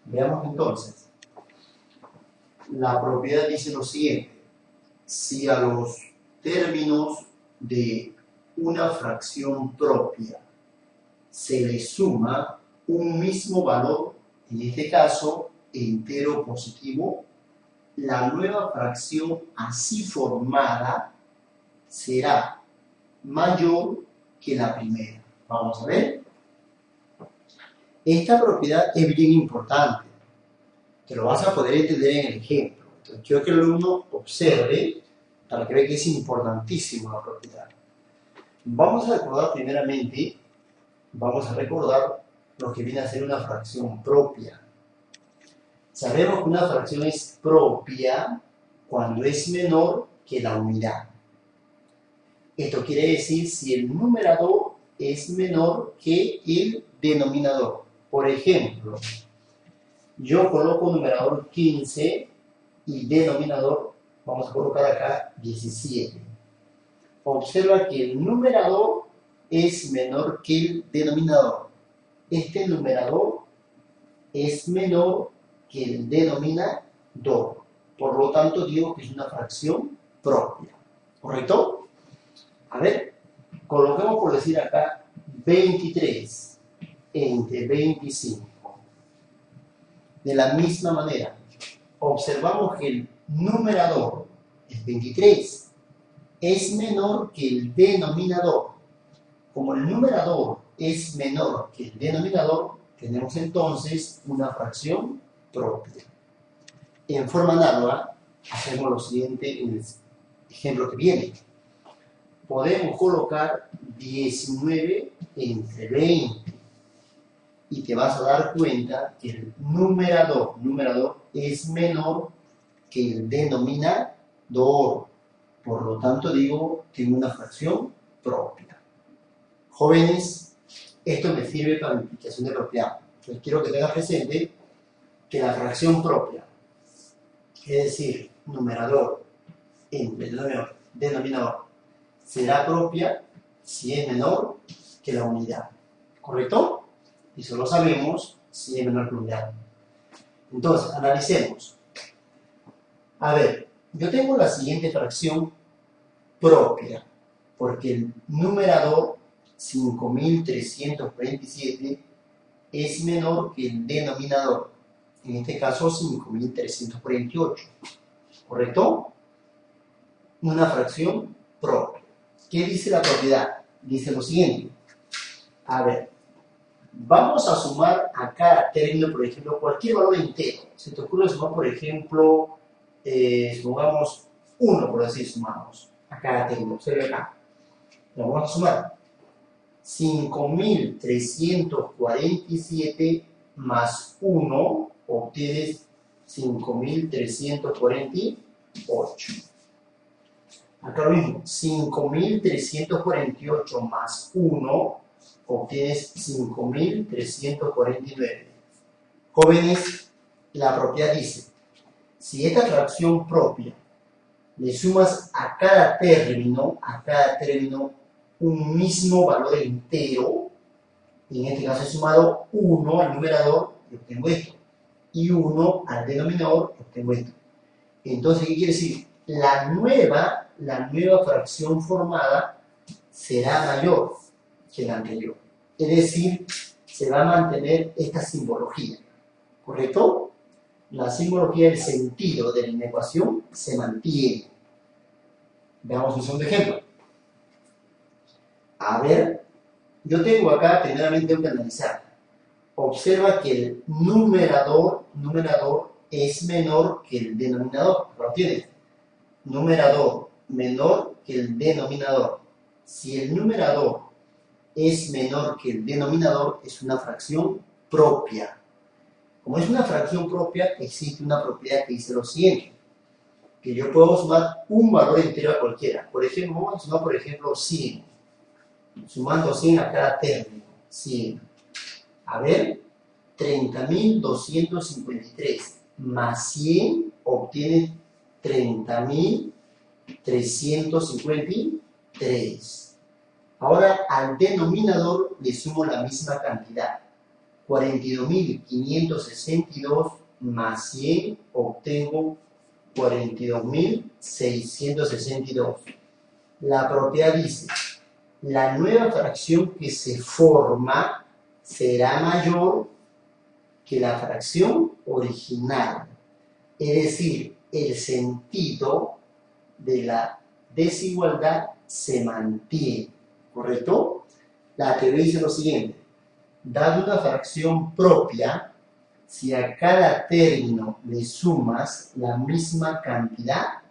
Veamos entonces. La propiedad dice lo siguiente. Si a los términos de una fracción propia se le suma un mismo valor, en este caso entero positivo, la nueva fracción así formada será mayor que la primera. Vamos a ver. Esta propiedad es bien importante, que lo vas a poder entender en el ejemplo. Entonces, quiero que el alumno observe para que vea que es importantísimo la propiedad. Vamos a recordar primeramente, lo que viene a ser una fracción propia. Sabemos que una fracción es propia cuando es menor que la unidad. Esto quiere decir si el numerador es menor que el denominador. Por ejemplo, yo coloco numerador 15 y denominador, vamos a colocar acá 17. Observa que el numerador es menor que el denominador. Este numerador es menor que el denominador. Por lo tanto, digo que es una fracción propia. ¿Correcto? A ver, coloquemos por decir acá 23 entre 25. De la misma manera, observamos que el numerador es 23. Es menor que el denominador. Como el numerador es menor que el denominador, tenemos entonces una fracción propia. En forma análoga, hacemos lo siguiente en el ejemplo que viene. Podemos colocar 19 entre 20 y te vas a dar cuenta que el numerador es menor que el denominador. Por lo tanto, digo, tengo una fracción propia. Jóvenes, esto me sirve para la implicación de propiedad. Entonces, quiero que tengas presente que la fracción propia, es decir, numerador entre denominador, será propia si es menor que la unidad. ¿Correcto? Y solo sabemos si es menor que la unidad. Entonces, analicemos. A ver, yo tengo la siguiente fracción propia, porque el numerador 5347 es menor que el denominador, en este caso 5348. ¿Correcto? Una fracción propia. ¿Qué dice la propiedad? Dice lo siguiente. A ver, vamos a sumar a cada término, por ejemplo, cualquier valor entero. Se te ocurre sumar, por ejemplo, supongamos 1, por decir, sumamos a cada término. Observe acá. Lo vamos a sumar. 5347 más 1 obtienes 5348. Acá lo mismo, 5348 más 1 obtienes 5349. Jóvenes, la propiedad dice, si esta fracción propia le sumas a cada término un mismo valor entero, en este caso he sumado 1 al numerador y obtengo esto, y 1 al denominador y obtengo esto. Entonces, ¿qué quiere decir? La nueva fracción formada será mayor que la anterior. Es decir, se va a mantener esta simbología. ¿Correcto? La simbología del sentido de la ecuación se mantiene. Veamos un segundo ejemplo. A ver, yo tengo acá, primeramente tengo que analizar. Observa que el numerador es menor que el denominador. Lo tienes. Numerador menor que el denominador. Si el numerador es menor que el denominador, es una fracción propia. Como es una fracción propia, existe una propiedad que dice lo siguiente, que yo puedo sumar un valor entero a cualquiera. Por ejemplo, vamos a sumar, por ejemplo, 100. Sumando 100 a cada término. 100. A ver, 30.253 más 100 obtiene 30.353. Ahora al denominador le sumo la misma cantidad. 42.562 más 100, obtengo 42.662. La propiedad dice, la nueva fracción que se forma será mayor que la fracción original. Es decir, el sentido de la desigualdad se mantiene, ¿correcto? La teoría dice lo siguiente, dado una fracción propia, si a cada término le sumas la misma cantidad,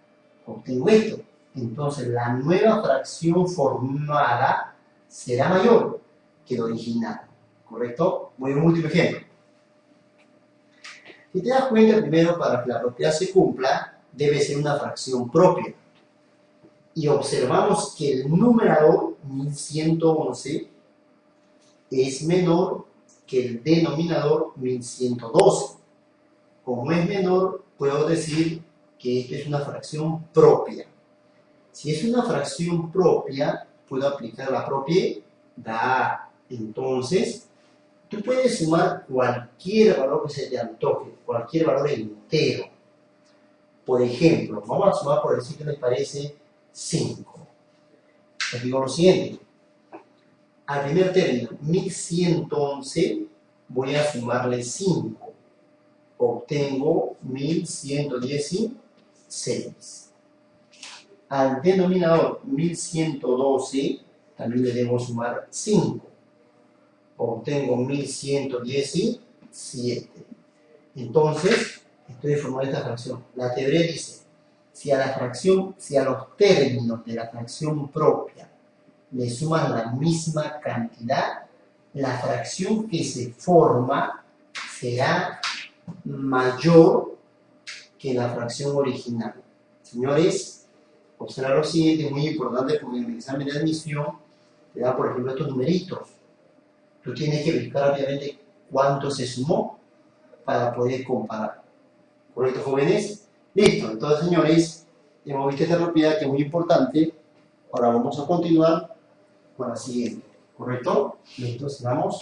obtengo esto. Entonces, la nueva fracción formada será mayor que la original, ¿correcto? Voy a un último ejemplo. Si te das cuenta, primero, para que la propiedad se cumpla, debe ser una fracción propia. Y observamos que el numerador, 1111, es menor que el denominador, 1112. Como es menor, puedo decir que esto es una fracción propia. Si es una fracción propia, puedo aplicar la propiedad. Entonces, tú puedes sumar cualquier valor que se te antoje, cualquier valor entero. Por ejemplo, vamos a sumar, por decir que les parece, 5. Les digo lo siguiente. Al primer término, 1111, voy a sumarle 5. Obtengo 1116. Al denominador 1112, también le debo sumar 5. Obtengo 1117. Entonces, estoy formando esta fracción. La teoría dice, si a los términos de la fracción propia le suman la misma cantidad, la fracción que se forma será mayor que la fracción original. Señores, observa lo siguiente, es muy importante porque en el examen de admisión te da, por ejemplo, estos numeritos. Tú tienes que verificar rápidamente cuánto se sumó para poder comparar. ¿Correcto, jóvenes? Listo. Entonces, señores, hemos visto esta propiedad que es muy importante. Ahora vamos a continuar con la siguiente. ¿Correcto? Listo, sigamos.